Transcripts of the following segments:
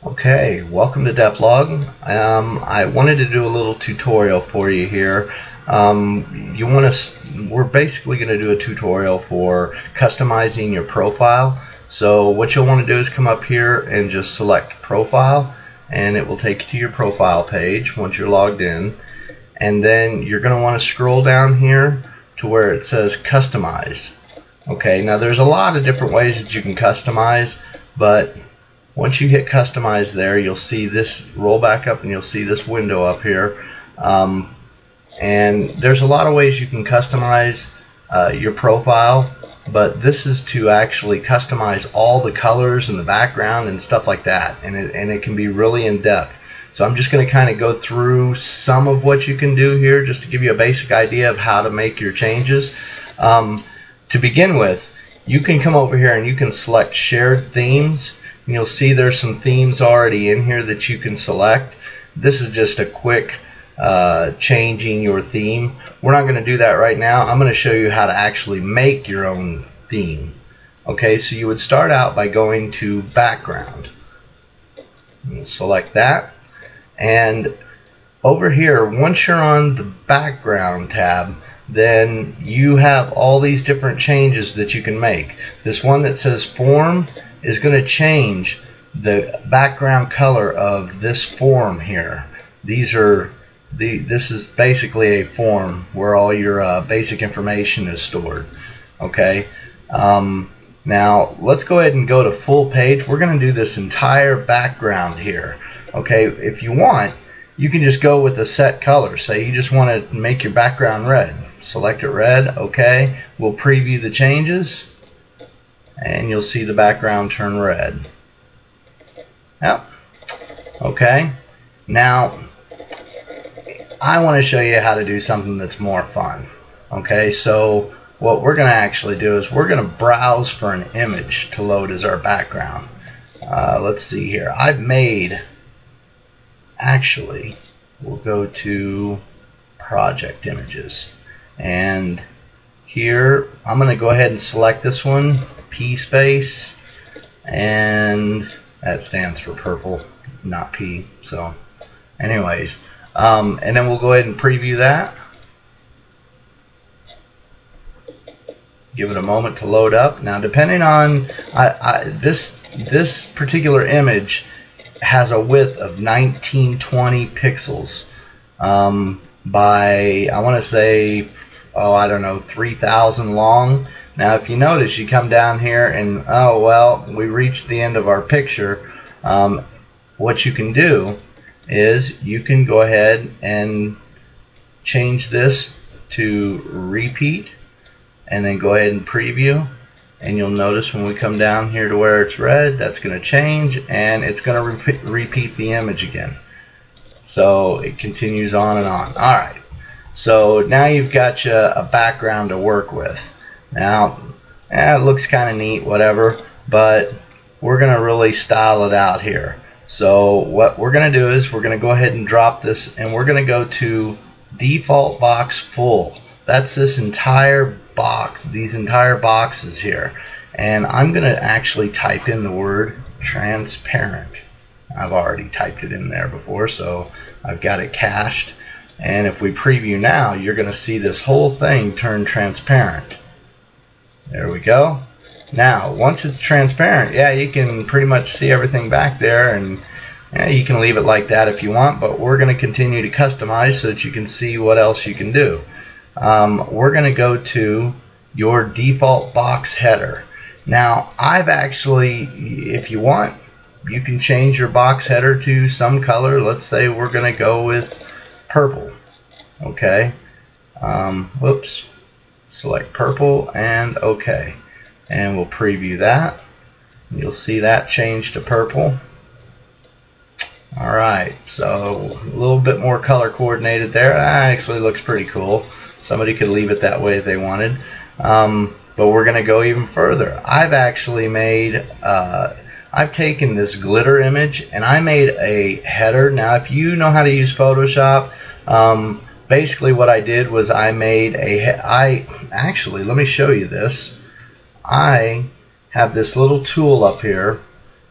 Okay, welcome to Devlog. I wanted to do a little tutorial for you here. We're basically going to do a tutorial for customizing your profile. So what you'll want to do is come up here and just select Profile, and it will take you to your profile page once you're logged in. And then you're going to want to scroll down here to where it says Customize. Okay, now there's a lot of different ways that you can customize, but once you hit customize there, you'll see this roll back up and you'll see this window up here. And there's a lot of ways you can customize your profile, but this is to actually customize all the colors and the background and stuff like that, and it can be really in depth. So I'm just going to kind of go through some of what you can do here just to give you a basic idea of how to make your changes. To begin with, you can come over here and you can select shared themes. And you'll see there's some themes already in here that you can select. This is just a quick changing your theme. We're not going to do that right now. I'm going to show you how to actually make your own theme. Okay, so you would start out by going to background. Select that, and over here, once you're on the background tab, then you have all these different changes that you can make. This one that says form is going to change the background color of this form here. This is basically a form where all your basic information is stored. Okay. Now let's go ahead and go to full page. We're going to do this entire background here. Okay. If you want, you can just go with a set color. Say you just want to make your background red. Select it red. Okay. We'll preview the changes, and you'll see the background turn red. Yep. Okay. Now I want to show you how to do something that's more fun. Okay, so what we're going to actually do is we're going to browse for an image to load as our background. Let's see here. We'll go to project images, and here I'm going to go ahead and select this one, P space, and that stands for purple, not P. So anyways, and then we'll go ahead and preview that. Give it a moment to load up. Now, depending on this particular image has a width of 1920 pixels by, I want to say, I don't know, 3,000 long. Now, if you notice, you come down here and, oh well, we reached the end of our picture. What you can do is you can go ahead and change this to repeat, and then go ahead and preview, and you'll notice when we come down here to where it's red, that's going to change, and it's going to repeat the image again. So it continues on and on. Alright, so now you've got a background to work with. Now, it looks kind of neat, whatever, but we're going to really style it out here. So what we're going to do is we're going to go ahead and drop this, and we're going to go to default box full. That's this entire box, these entire boxes here. And I'm going to actually type in the word transparent. I've already typed it in there before, so I've got it cached. And if we preview now, you're going to see this whole thing turn transparent. There we go. Now, once it's transparent, yeah, you can pretty much see everything back there, and yeah, you can leave it like that if you want, but we're going to continue to customize so that you can see what else you can do. We're going to go to your default box header. Now, I've actually, if you want, you can change your box header to some color. Let's say we're going to go with purple. Okay. Whoops. Select purple and OK. And we'll preview that. You'll see that change to purple. Alright, so a little bit more color coordinated there. That actually looks pretty cool. Somebody could leave it that way if they wanted. But we're going to go even further. I've actually made, I've taken this glitter image and I made a header. Now, if you know how to use Photoshop, basically what I did was I made let me show you this. I have this little tool up here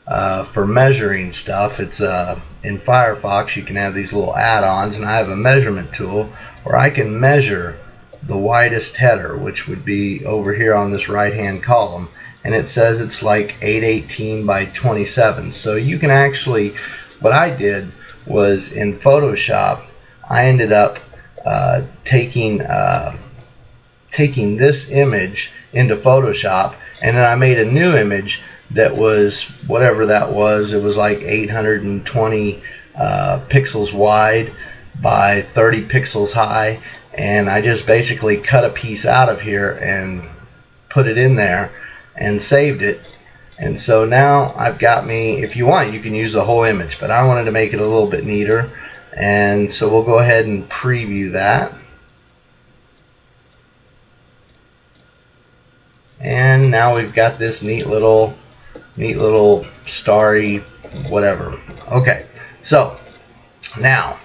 for measuring stuff. It's in Firefox you can have these little add-ons, and I have a measurement tool where I can measure the widest header, which would be over here on this right hand column, and it says it's like 818 by 27. So you can actually, what I did was in Photoshop I ended up taking this image into Photoshop, and then I made a new image that was whatever that was. It was like 820 pixels wide by 30 pixels high, and I just basically cut a piece out of here and put it in there and saved it. And so now I've got me, if you want you can use the whole image, but I wanted to make it a little bit neater, and so we'll go ahead and preview that. And now we've got this neat little starry whatever. Okay, so now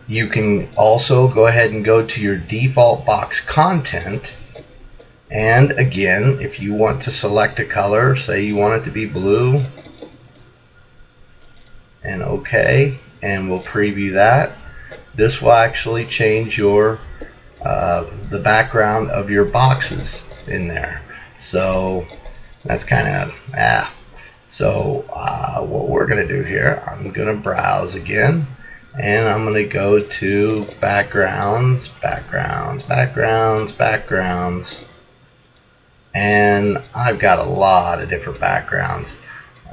you can also go ahead and go to your default box content, and again, if you want to select a color, say you want it to be blue, and OK, and we'll preview that. This will actually change your the background of your boxes in there. So that's kind of so what we're gonna do here, I'm gonna browse again, and I'm gonna go to backgrounds, and I've got a lot of different backgrounds.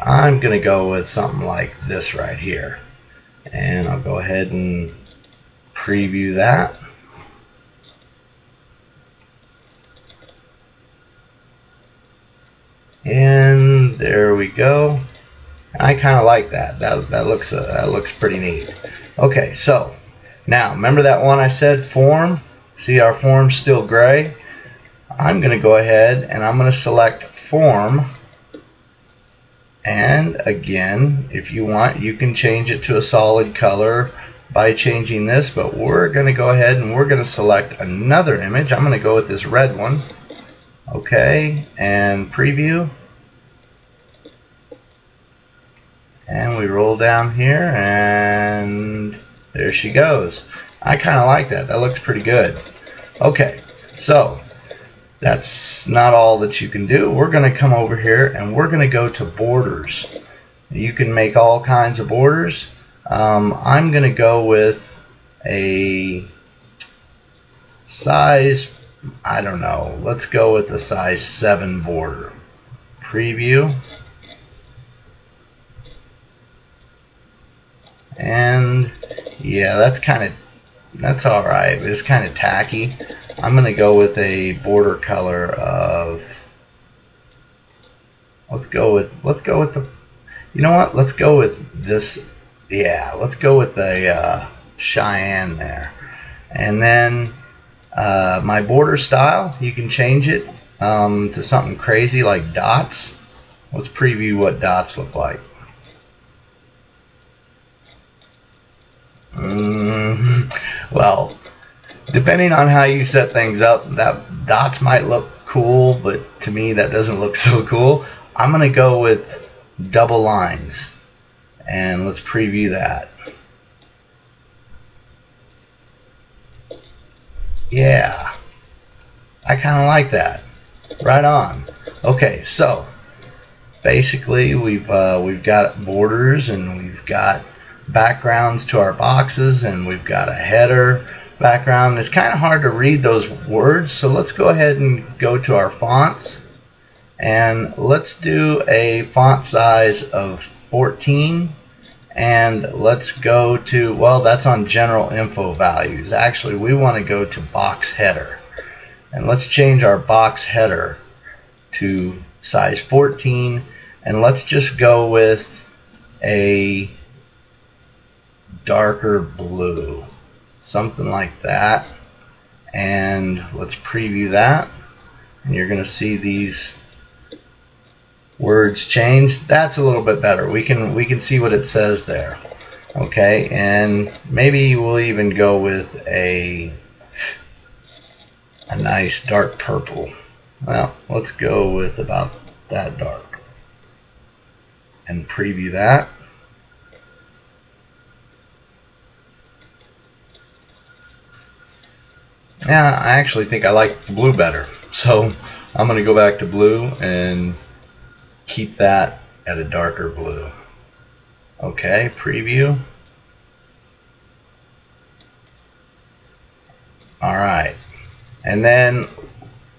I'm gonna go with something like this right here, and I'll go ahead and preview that. And there we go. I kind of like that. That looks pretty neat. Okay, so now remember that one I said form? See, our form's still gray. I'm going to go ahead and I'm going to select form, and again, if you want you can change it to a solid color by changing this, but we're going to go ahead and we're going to select another image. I'm going to go with this red one. Okay, and preview, and we roll down here, and there she goes. I kind of like that. That looks pretty good. Okay, so that's not all that you can do. We're going to come over here and we're going to go to borders. You can make all kinds of borders. I'm going to go with a size, I don't know, let's go with the size 7 border. Preview, and yeah, that's alright, but it's kind of tacky. I'm going to go with a border color of, let's go with the, you know what, let's go with this, yeah, let's go with the Cheyenne there. And then my border style, you can change it to something crazy like dots. Let's preview what dots look like. Well, depending on how you set things up, that dots might look cool, but to me that doesn't look so cool. I'm going to go with double lines, and let's preview that. Yeah, I kind of like that. Right on. Okay, so basically we've got borders, and we've got backgrounds to our boxes, and we've got a header background. It's kind of hard to read those words, so let's go ahead and go to our fonts, and let's do a font size of 14, and let's go to, well, that's on general info values. Actually, we want to go to box header, and let's change our box header to size 14, and let's just go with a darker blue, something like that, and let's preview that, and you're going to see these words change. That's a little bit better. We can see what it says there. Okay, and maybe we'll even go with a nice dark purple. Well, let's go with about that dark. and preview that. Yeah, I actually think I like the blue better. So I'm going to go back to blue and keep that at a darker blue. Okay, preview. Alright. And then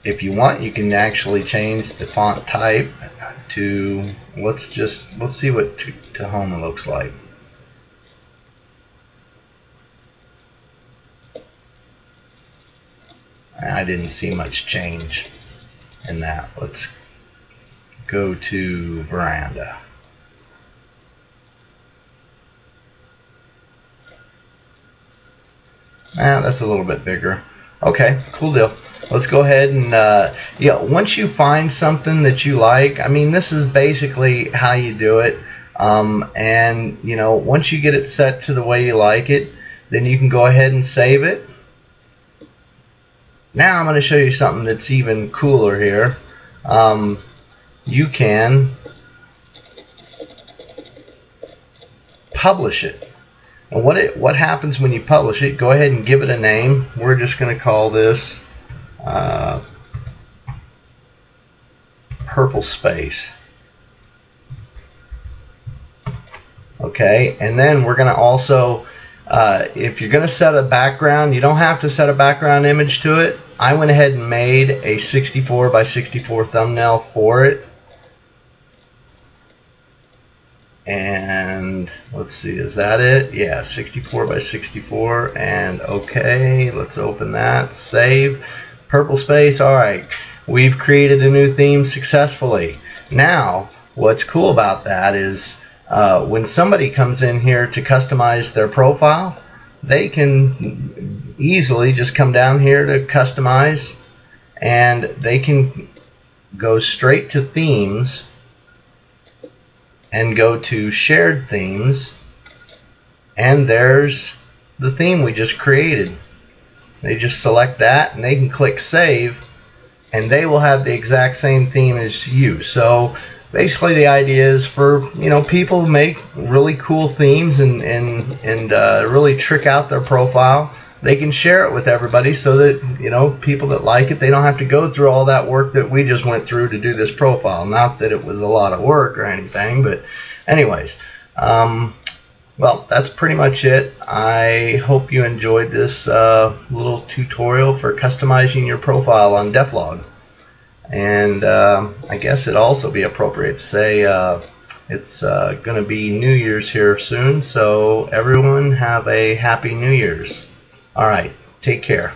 if you want, you can actually change the font type to, let's see what Tahoma looks like. I didn't see much change in that. Let's go to Veranda. That's a little bit bigger. Okay, cool deal. Let's go ahead and yeah, once you find something that you like, I mean, this is basically how you do it. And you know, once you get it set to the way you like it, then you can go ahead and save it. Now I'm going to show you something that's even cooler here. You can publish it. And what happens when you publish it, go ahead and give it a name. We're just going to call this Purple Space. Okay, and then we're going to also, if you're going to set a background, you don't have to set a background image to it. I went ahead and made a 64 by 64 thumbnail for it. And let's see, is that it? Yeah, 64 by 64. And okay, let's open that. Save. Purple Space. All right, we've created a new theme successfully. Now, what's cool about that is when somebody comes in here to customize their profile, they can easily just come down here to customize, and they can go straight to themes and go to shared themes, and there's the theme we just created. They just select that and they can click save, and they will have the exact same theme as you. So basically the idea is for, you know, people who make really cool themes and really trick out their profile, they can share it with everybody so that, you know, people that like it, they don't have to go through all that work that we just went through to do this profile. Not that it was a lot of work or anything, but anyways, well, that's pretty much it. I hope you enjoyed this little tutorial for customizing your profile on Devlog. And I guess it'd also be appropriate to say it's going to be New Year's here soon, so everyone have a happy New Year's. All right, take care.